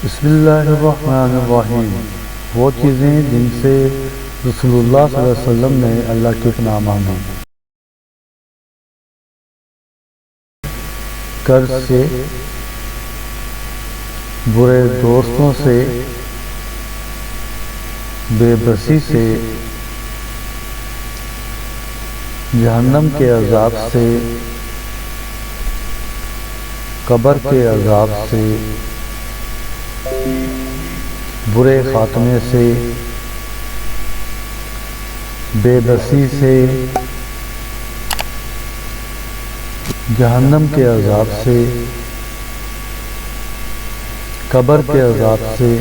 بسم اللہ الرحمن الرحیم۔ وہ چیزیں جن سے رسول اللہ صلی اللہ علیہ وسلم نے اللہ کی پناہ مانگی۔ قرض سے، برے دوستوں سے، بے بسی سے، جہنم کے عذاب سے، قبر کے عذاب سے، برے خاتمے سے، بے بسی سے، جہنم کے عذاب سے، قبر کے عذاب سے،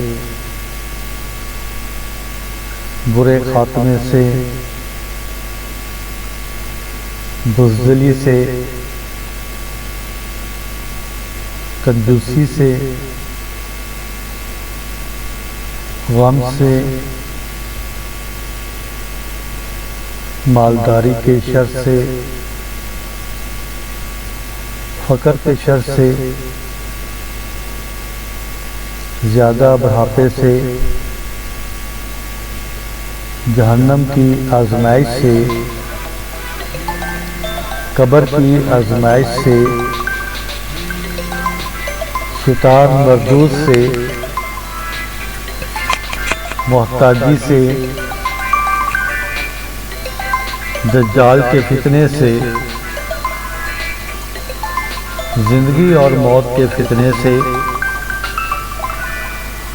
برے خاتمے سے، بزدلی سے، کنجوسی سے، غم سے، مالداری کے شر سے، فقر کے شر سے، زیادہ بڑھاپے سے، جہنم کی آزمائش سے، قبر کی آزمائش سے، شیطان مردود سے، محتاجی سے، دجال کے فتنے سے، زندگی اور موت کے فتنے سے،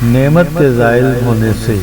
نعمت کے زائل ہونے سے۔